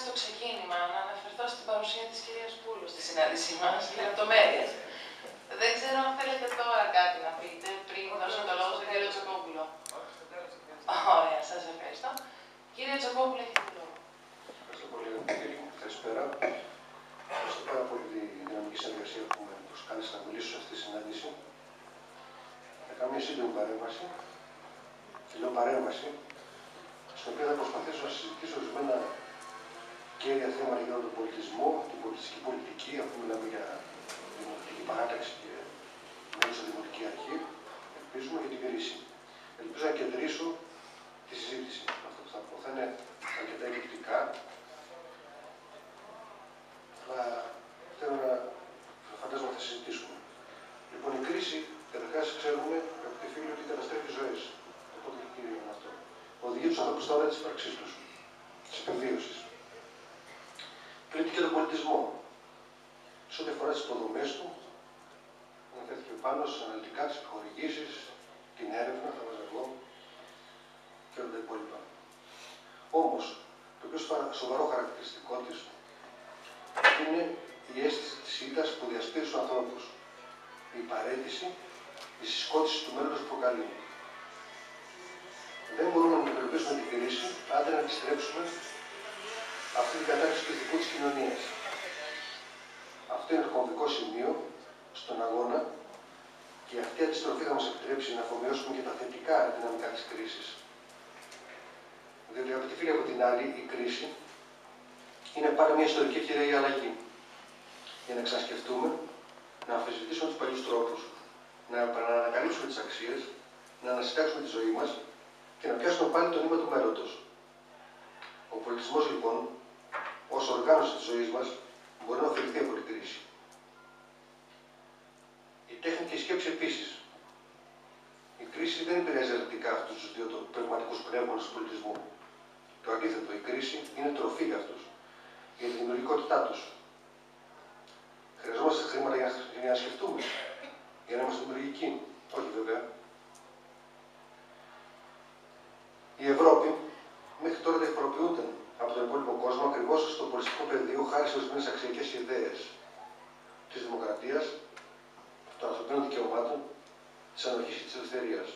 στο ξεκίνημα να αναφερθώ στην παρουσία της κυρίας Πούλου στη συνάντησή μας, με λεπτομέρειες. Δεν ξέρω αν θέλετε τώρα κάτι να πείτε πριν δώσω το λόγο στον κύριο Τσοκόπουλο. Ωραία, σας ευχαριστώ. Κύριε Τσοκόπουλο, έχετε το λόγο. Ευχαριστώ πολύ, κύριε μου. Καλησπέρα. Ευχαριστώ πάρα πολύ τη δυναμική συνεργασία που με προσκάλεσε να μιλήσω σε αυτή τη συνάντηση. Θα κάνω μια σύντομη παρέμβαση. Και λέω παρέμβαση, στην οποία θα προσπαθήσω να συζητήσω ορισμένα κέρια θέματα για τον πολιτισμό, την πολιτιστική πολιτική, αφού μιλάμε για δημοτική παράταξη και μέσω δημοτική αρχή, ελπίζουμε για την κρίση. Ελπίζω να κεντρήσω τη συζήτηση. Αυτό που θα πω θα είναι αρκετά εκπληκτικά, αλλά θέλω να φαντάζομαι θα συζητήσουμε. Λοιπόν, η κρίση, καταρχάς, ξέρουμε, αγαπητοί φίλοι, ότι καταστρέφει ζωές. Οπότε, κύριε αυτό, οδηγεί τους ανθρώπους στα όρια της ύπαρξής τους, της επιβίωσης. Πλήττει και τον πολιτισμό. Σε ό,τι αφορά τις υποδομές του, αναφέρθηκε πάνω αναλυτικά τις επιχορηγήσεις, την έρευνα, θα βάζω εγώ και όλα τα υπόλοιπα. Όμως, το πιο σοβαρό χαρακτηριστικό της είναι η αίσθηση της ήττας που διασπείρει στους ανθρώπους. Η παραίτηση, η συσκότηση του μέλλοντος που προκαλεί. Δεν μπορούμε να αντιμετωπίσουμε την κρίση αν δεν αντιστρέψουμε αυτή την κατάρτιση του ηθικού της κοινωνίας. Αυτό είναι το κομβικό σημείο στον αγώνα και αυτή η αντιστροφή θα μας επιτρέψει να αφομοιώσουμε και τα θετικά δυναμικά της κρίσης. Διότι, αγαπητοί φίλοι, από την άλλη, η κρίση είναι πάντα μια ιστορική ευκαιρία για αλλαγή. Για να ξανασκεφτούμε, να αμφισβητήσουμε τους παλιούς τρόπους, να ανακαλύψουμε τις αξίες, να ανασυντάξουμε τη ζωή μας και να πιάσουμε πάλι το νήμα του μέλλοντος. Ο πολιτισμός, λοιπόν, ως οργάνωση της ζωής μας, μπορεί να ωφεληθεί από την κρίση. Η τέχνη και η σκέψη επίσης. Η κρίση δεν επηρεάζει αρνητικά αυτούς τους δύο πνευματικούς πνεύμονες του πολιτισμού. Το αντίθετο, η κρίση είναι τροφή για αυτούς, για τη δημιουργικότητά τους. Χρειαζόμαστε χρήματα για να σκεφτούμε, για να είμαστε δημιουργικοί. Όχι βέβαια. Η Ευρώπη μέχρι τώρα διαφοροποιούνται από τον υπόλοιπο κόσμο ακριβώς στο πολιτιστικό πεδίο χάρη σε ορισμένες αξιακές ιδέες της δημοκρατίας, των ανθρωπίνων δικαιωμάτων, της ανοχής και της ελευθερίας.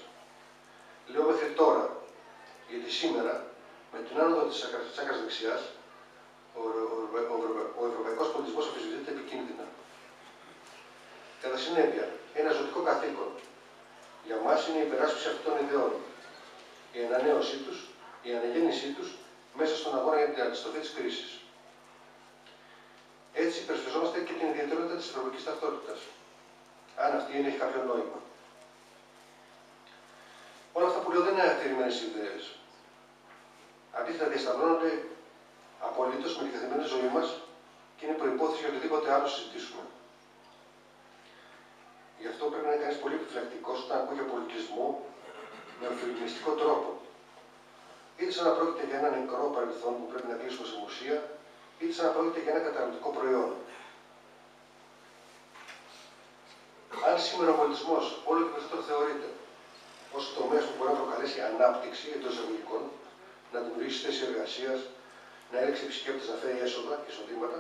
Λέω μέχρι τώρα, γιατί σήμερα, με την άνοδο της άκρας δεξιάς, ο ευρωπαϊκός πολιτισμός αμφισβητείται επικίνδυνα. Κατά συνέπεια, ένα ζωτικό καθήκον για μας είναι η υπεράσπιση αυτών των ιδεών, η ανανέωσή τους, η αναγέννησή τους μέσα στον αγώνα για την αντιστροφή της κρίσης. Έτσι, υπερασπιζόμαστε και την ιδιαιτερότητα της ευρωπαϊκής ταυτότητας, αν αυτή έχει κάποιο νόημα. Όλα αυτά που λέω δεν είναι αφηρημένες ιδέες. Αντίθετα, διασταυρώνονται απολύτως με τη καθημερινή ζωή μας και είναι προϋπόθεση για οτιδήποτε άλλο συζητήσουμε. Γι' αυτό πρέπει να είναι κανείς πολύ επιφυλακτικός όταν ακούει για πολιτισμό με αμφιλεγιστικό τρόπο. Είτε σαν να πρόκειται για ένα νεκρό παρελθόν που πρέπει να κλείσουμε σε μουσεία, είτε σαν να πρόκειται για ένα καταναλωτικό προϊόν. Αν σήμερα ο πολιτισμός όλο και περισσότερο θεωρείται ως τομέας που μπορεί να προκαλέσει ανάπτυξη εντός εισαγωγικών, να δημιουργήσει θέσεις εργασίας, να έλξει επισκέπτες, να φέρει έσοδα και εισοδήματα,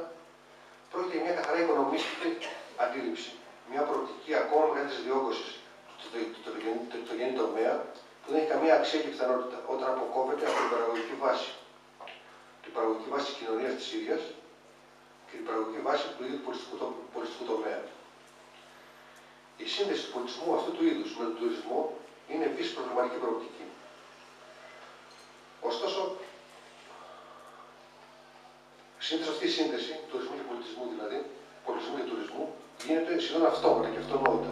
πρόκειται για μια καθαρά οικονομίστικη αντίληψη. Μια προοπτική ακόμα μεγαλύτερης διόγκωσης του γενή τομέα που δεν έχει καμία αξία και πιθανότητα όταν αποκόβεται από την παραγωγική βάση. Την παραγωγική βάση της κοινωνίας της ίδιας και την παραγωγική βάση του ίδιου πολιτιστικού τομέα. Η σύνδεση του πολιτισμού αυτού του είδους με τον τουρισμό είναι επίσης προβληματική προοπτική. Ωστόσο, αυτή η σύνδεση, τουρισμού και πολιτισμού δηλαδή, πολιτισμού και τουρισμού, γίνεται σχεδόν αυτόματα και αυτονόητα.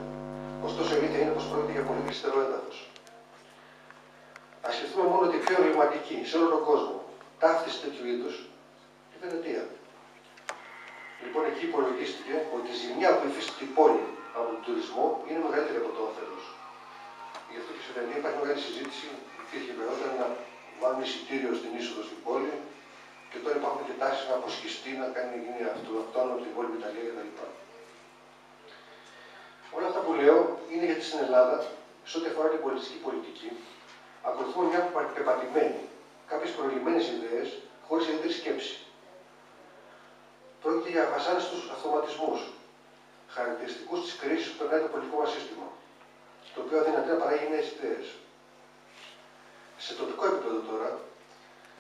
Ωστόσο, η αλήθεια είναι πως πρόκειται για πολύ γλιστερό έδαφος. Ας σκεφτούμε μόνο ότι η πιο εμβληματική σε όλο τον κόσμο ταύτιση τέτοιου είδους τη Βενετία. Λοιπόν, εκεί υπολογίστηκε ότι η ζημιά που υφίσταται η πόλη από τον τουρισμό είναι μεγαλύτερη από το όφελος. Γι' αυτό και στη Βενετία υπάρχει μεγάλη συζήτηση. Υπήρχε παλιότερα να βάλουν εισιτήριο στην είσοδο στην πόλη και τώρα υπάρχουν και τάσεις να αποσχιστεί, να γίνει αυτόνομο από την υπόλοιπη Ιταλία κτλ. Όλα αυτά που λέω είναι γιατί στην Ελλάδα, σε ό,τι αφορά την πολιτιστική πολιτική, ακολουθούμε μια πεπατημένη, κάποιες προηγημένες ιδέες χωρίς ιδιαίτερη σκέψη. Πρόκειται για βασάνιστους αυτοματισμούς, χαρακτηριστικούς της κρίσης που περνάει το πολιτικό μας σύστημα, το οποίο αδυνατεί να παράγει νέες ιδέες. Σε τοπικό επίπεδο τώρα,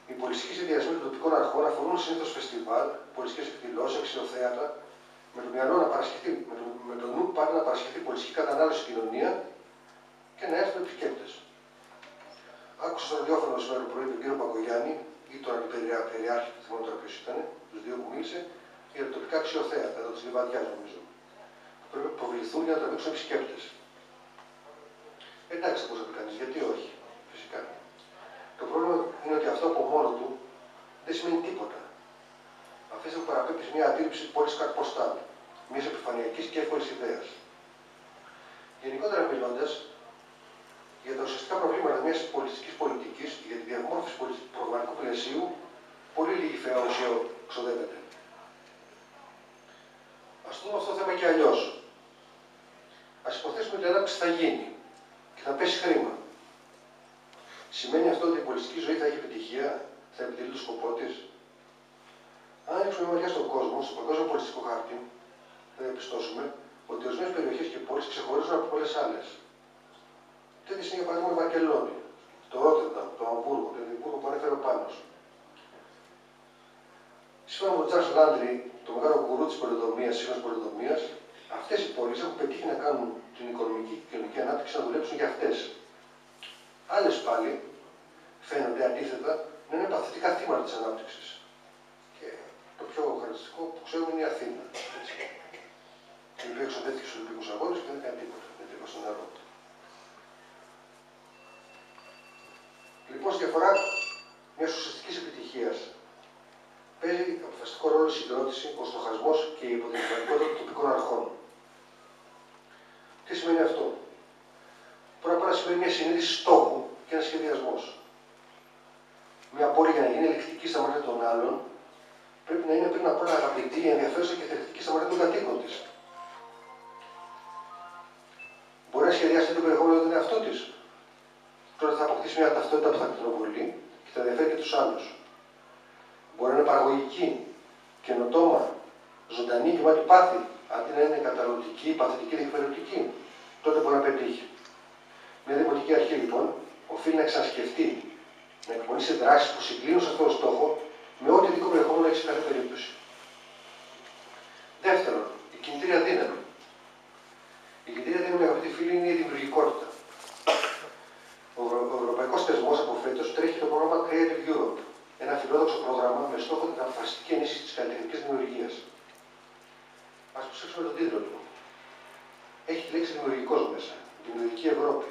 οι πολιτιστικοί συνδυασμοί των τοπικών αρχών αφορούν συνήθως φεστιβάλ, πολιτιστικές εκδηλώσεις, αξιοθέατα, με το μυαλό με το νου πάντα να παρασχεθεί πολιτιστική κατανάλωση στην κοινωνία και να έρθουν επισκέπτες. Άκουσα στο ραδιόφωνο σήμερα το πρωί τον κύριο Παγκογιάννη ή τον αντιπεριάρχη, δεν θυμάμαι τώρα ποιος ήταν, τους δύο που μίλησε, για τα τοπικά αξιοθέατα, εδώ της Λιβαδιάς νομίζω, που πρέπει να υποβληθούν για να τραβήξουν επισκέπτες. Εντάξει, θα μπορούσε να πει κανείς, γιατί όχι, φυσικά. Το πρόβλημα είναι ότι αυτό από μόνο του δεν σημαίνει τίποτα. Αφήστε που παραπέμπει μια αντίληψη πόλης κατ' ποστάλ, μιας επιφανειακής και εύκολης ιδέας. Γενικότερα μιλώντας, για τα ουσιαστικά προβλήματα μιας πολιτιστικής πολιτικής, για τη διαμόρφωση προγραμματικού πλαισίου, πολύ λίγη φαία ουσία ξοδεύεται. Ας το δούμε αυτό το θέμα και αλλιώς. Ας υποθέσουμε ότι η ανάπτυξη θα γίνει και θα πέσει χρήμα. Σημαίνει αυτό ότι η πολιτιστική ζωή θα έχει επιτυχία, θα επιτελεί το σκοπό της? Αν ρίξουμε μια ματιά στον κόσμο, στον παγκόσμιο πολιτιστικό χάρτη, θα διαπιστώσουμε ότι ορισμένες περιοχές και πόλεις ξεχωρίζουν από πολλές άλλες. Τέτοιες είναι για παράδειγμα η Βαρκελόνη, το Ρότερνταμ, το Αμβούργο, το Εδιμβούργο που ανέφερε ο Πάνος. Σύμφωνα με τον Τσάρλς Λάντρι, το μεγάλο γκουρού της πολεοδομίας, της σύγχρονης πολεοδομίας, αυτές οι πόλεις έχουν πετύχει να κάνουν την οικονομική και κοινωνική ανάπτυξη να δουλέψουν για αυτές. Άλλες πάλι φαίνονται αντίθετα να είναι παθητικά θύματα της ανάπτυξης. Και το πιο χαρακτηριστικό που ξέρουμε είναι η Αθήνα. Η οποία εξοδεύτηκε στους Ολυμπικούς Αγώνες και δεν έκανε τίποτα. Δεν τρύπα στο νερό. Λοιπόν, στη διαφορά μιας ουσιαστικής επιτυχίας παίζει αποφασιστικό ρόλο η συγκρότηση, ο στοχασμός και η υποδειγματικότητα των τοπικών αρχών. Τι σημαίνει αυτό? Πρώτα απ' όλα σημαίνει μια συνείδηση στόχου και ένα σχεδιασμός. Μια πόλη για να γίνει ελκυστική στα μάτια των άλλων πρέπει να είναι πριν απ' όλα αγαπητή, ενδιαφέρουσα και θετική στα μάτια των κατοίκων της. Μπορεί να σχεδιάσει το περιεχόμενο για τον εαυτό της. Τότε θα αποκτήσει μια ταυτότητα που θα κοινοβολεί και θα ενδιαφέρει και τους άλλους. Μπορεί να είναι παραγωγική, καινοτόμα, ζωντανή, γεμάτη πάθη, αντί να είναι καταναλωτική, παθητική, διεκπαιρεωτική. Τότε μπορεί να πετύχει. Μια δημοτική αρχή λοιπόν οφείλει να ξανασκεφτεί, να εκπονήσει δράσεις που συγκλίνουν σε αυτόν τον στόχο με ό,τι δικό περιεχόμενο έχει σε κάθε περίπτωση. Δεύτερον, η κινητήρια δύναμη. Η κινητήρια δύναμη, αγαπητοί φίλοι, είναι η δημιουργικότητα. Ο ευρωπαϊκός θεσμός από φέτος τρέχει το πρόγραμμα Creative Europe, ένα φιλόδοξο πρόγραμμα με στόχο την αποφασιστική ενίσχυση της καλλιτεχνικής δημιουργίας. Ας προσέξουμε τον τίτλο του. Έχει τη λέξη δημιουργικός μέσα. Δημιουργική Ευρώπη.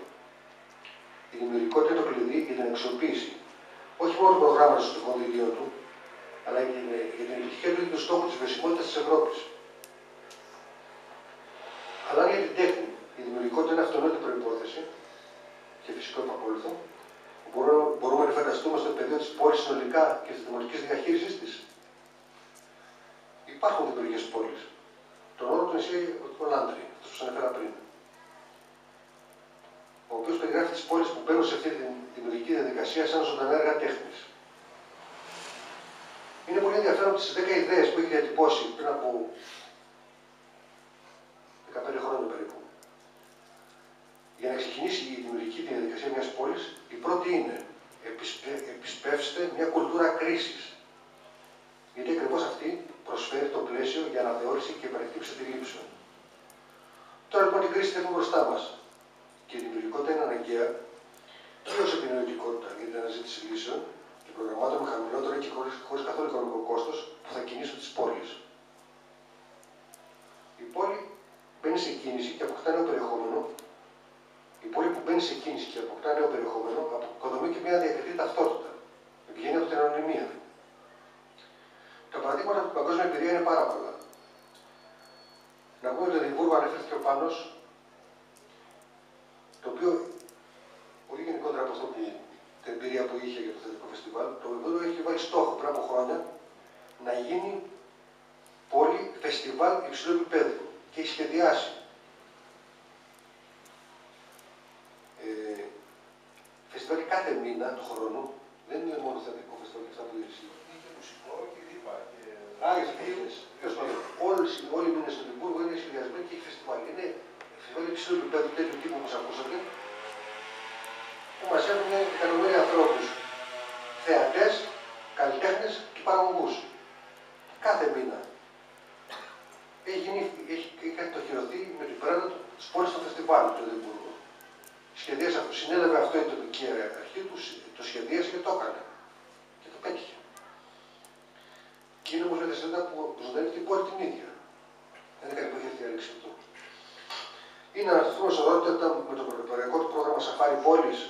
Η δημιουργικότητα είναι το κλειδί για την αξιοποίηση όχι μόνο του προγράμματος των κονδυλίων του, αλλά και για την επιτυχία του και του στόχου της βιωσιμότητας της Ευρώπης. Αλλά για την τέχνη, η δημιουργικότητα είναι αυτονόητη προϋπόθεση και φυσικό επακόλουθο, μπορούμε να φανταστούμε στο πεδίο της πόλης συνολικά και της δημοτικής διαχείρισης της. Υπάρχουν δημιουργικές πόλεις. Τον όρο του ισχύει ο Λάντρι, αυτός που σας ανέφερα πριν, ο οποίος περιγράφει τις πόλεις που μπαίνουν σε αυτή τη δημιουργική διαδικασία σαν ζωντανά έργα τέχνης. Είναι πολύ ενδιαφέρον τις 10 ιδέες που έχει διατυπώσει πριν από 15 χρόνια περίπου. Για να ξεκινήσει η δημιουργική διαδικασία μιας πόλης, η πρώτη είναι επισπεύστε μια κουλτούρα κρίσης. Γιατί ακριβώς αυτή προσφέρει το πλαίσιο για αναθεώρηση και επανεκτύπωση αντιλήψεων. Τώρα λοιπόν την κρίση έχουμε μπροστά μας. Και η δημιουργικότητα είναι αναγκαία και ως επινοητικότητα για την αναζήτηση λύσεων και προγραμμάτων με χαμηλότερο και χωρίς καθόλου οικονομικό κόστος που θα κινήσουν τις πόλεις. Η πόλη μπαίνει σε κίνηση και αποκτά νέο περιεχόμενο. Η πόλη που μπαίνει σε κίνηση και αποκτά νέο περιεχόμενο αποκοδομεί και μια διακριτή ταυτότητα. Βγαίνει από την ανωνυμία. Τα παραδείγματα από την παγκόσμια εμπειρία είναι πάρα πολλά. Να πούμε ότι το Εδιμβούργο ανέφερθηκε ο Πάνος, το οποίο, πολύ γενικότερα από αυτό που την εμπειρία που είχε για το θετικό φεστιβάλ, το Εδιμβούργο έχει βάλει στόχο πριν από χρόνια να γίνει πόλη φεστιβάλ υψηλού επίπεδου και έχει σχεδιάσει φεστιβάλ κάθε μήνα του χρόνου. Δεν είναι μόνο θετικό φεστιβάλ και αυτά που ισχύει. Είναι και μουσικό και δίπα. Άγιες Φίλες. Όλοι οι μήνες του Λιμβούργου είναι σχεδιασμένοι και έχει φεστιβάλ. Είναι φεστιβάλ υψηλού επίπεδου τέτοιου τύπου όπως ακούσατε, που μαζεύουν εκατομμύρια ανθρώπους, θεατές, καλλιτέχνες και παραγωγούς. Κάθε μήνα. Έχει κατοχυρωθεί με την πράξη του πόλης στο φεστιβάλ του Εδιμβούργου. Σχεδίασε αυτό, συνέλαβε αυτό η τοπική αρχή του, το σχεδίασε και το έκανε. Και το πέτυχε. Και είναι όμως μια δραστηριότητα που ζωντανεύει την πόλη την ίδια. Δεν είναι κάτι που έχει διαλέξει αυτό. Ή να αναφερθούμε σωρότητα με το πρωτοποριακό του πρόγραμμα Σαφάρι Πόλης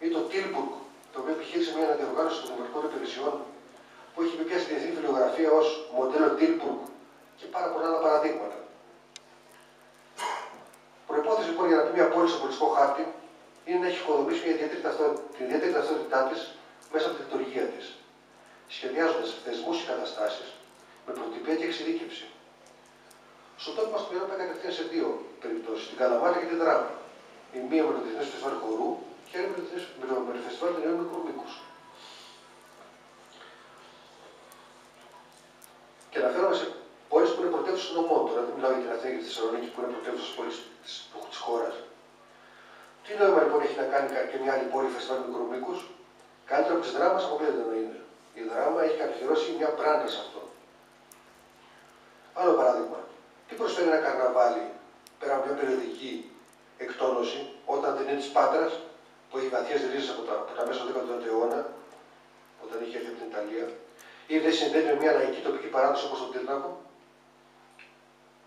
ή το Tilburg, το οποίο επιχείρησε μια αναδιοργάνωση των δημοτικών υπηρεσιών που έχει πιάσει τη διεθνή φιλογραφία ως μοντέλο Tilburg και πάρα πολλά άλλα παραδείγματα. Προϋπόθεση λοιπόν για να πει μια πόλη στον πολιτικό χάρτη είναι να έχει οικοδομήσει την ιδιαίτερη ταυτότητά της μέσα από τη λειτουργία της, σχεδιάζοντας θεσμούς και καταστάσεις με προτυπία και εξειδίκευση. Στον τόπο μας το μυαλό πάει κατευθείαν σε δύο περιπτώσεις, την Καλαμάτα και την Δράμα. Η μία με το Διεθνές Φεστιβάλ Χορού και η άλλη με το Φεστιβάλ των Νέων Μικρού Μήκους. Και αναφέρομαι σε πόλεις που είναι πρωτεύουσες νομών. Τώρα δεν μιλάω για την Αθήνα και τη Θεσσαλονίκη που είναι πρωτεύουσες πόλεις της χώρας. Τι νόημα λοιπόν έχει να κάνει και μια άλλη πόλη Φεστιβάλ Μικρού Μήκους, καλύτερα από τη Δράμα αποκλείεται να είναι. Η Δράμα έχει κατοχυρώσει μια μπράντα σε αυτό. Άλλο παράδειγμα. Τι προσφέρει ένα καρναβάλι πέρα από μια περιοδική εκτόνωση, όταν δεν είναι της Πάτρας, που έχει βαθιές ρίζες από τα μέσα του 19ου αιώνα, όταν είχε έρθει από την Ιταλία, ή δεν συνδέεται με μια λαϊκή τοπική παράδοση όπως τον Τύρνακο.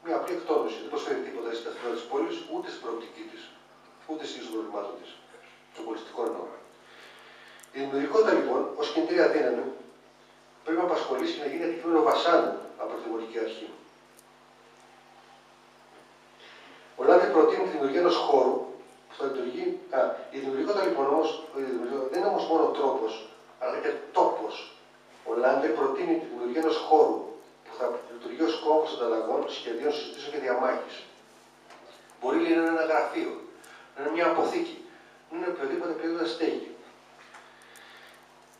Μια απλή εκτόνωση. Δεν προσφέρει τίποτα στην ταυτότητα της πόλης, ούτε στην προοπτική της, ούτε στις προβλημάτων της, των πολιτικών εννοώ. Η δημιουργικότητα λοιπόν, ως κινητήρια δύναμη, πρέπει να απασχολήσει και να γίνει αντικείμενο βασάνου από τη δημοτική αρχή. Ο Λάντε προτείνει τη δημιουργία ενός χώρου που θα λειτουργεί. Η δημιουργικότητα λοιπόν όμως δεν είναι όμως μόνο τρόπος, αλλά και τόπος. Ο Λάντε προτείνει τη δημιουργία ενός χώρου που θα λειτουργεί ως κόμβος ανταλλαγών, σχεδίων, συζητήσεων και διαμάχης. Μπορεί να είναι ένα γραφείο, να είναι μια αποθήκη, να είναι οποιοδήποτε περίπτωση στέγη.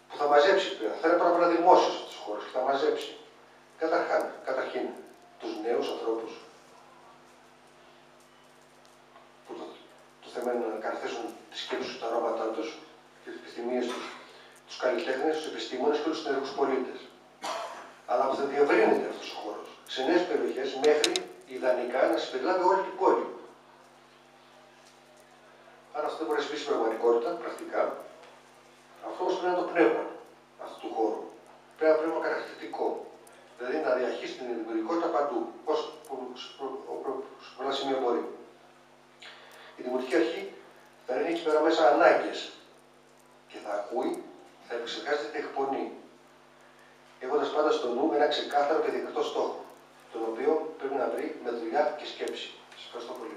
Που θα μαζέψει πέρα, θα είναι παραπάνω δημόσιος αυτός ο χώρος και θα μαζέψει. Καταρχήν τους νέους ανθρώπους που το θέμα είναι να καταθέσουν τις σκέψεις τους, τα αρώματά τους και τις επιθυμίες τους, τους καλλιτέχνες, τους επιστήμονες και τους ενεργούς πολίτες. Αλλά που θα διευρύνεται αυτός ο χώρος σε νέες περιοχές μέχρι ιδανικά να συμπεριλάβει όλη την πόλη. Αν αυτό δεν μπορεί να συμβεί στην πραγματικότητα, πρακτικά, αυτό όμως πρέπει να είναι το πνεύμα αυτού του χώρου. Πρέπει να είναι πνεύμα κατακτητικό. Δηλαδή να διαχύσει την δημιουργικότητα παντού, όσο σε πολλά σημεία μπορεί. Η δημοτική αρχή θα είναι εκεί πέρα μέσα ανάγκες και θα ακούει, θα επεξεργάζεται και εκπονεί. Έχοντας πάντα στο νου ένα ξεκάθαρο και διακριτό στόχο, τον οποίο πρέπει να βρει με δουλειά και σκέψη. Σας ευχαριστώ πολύ.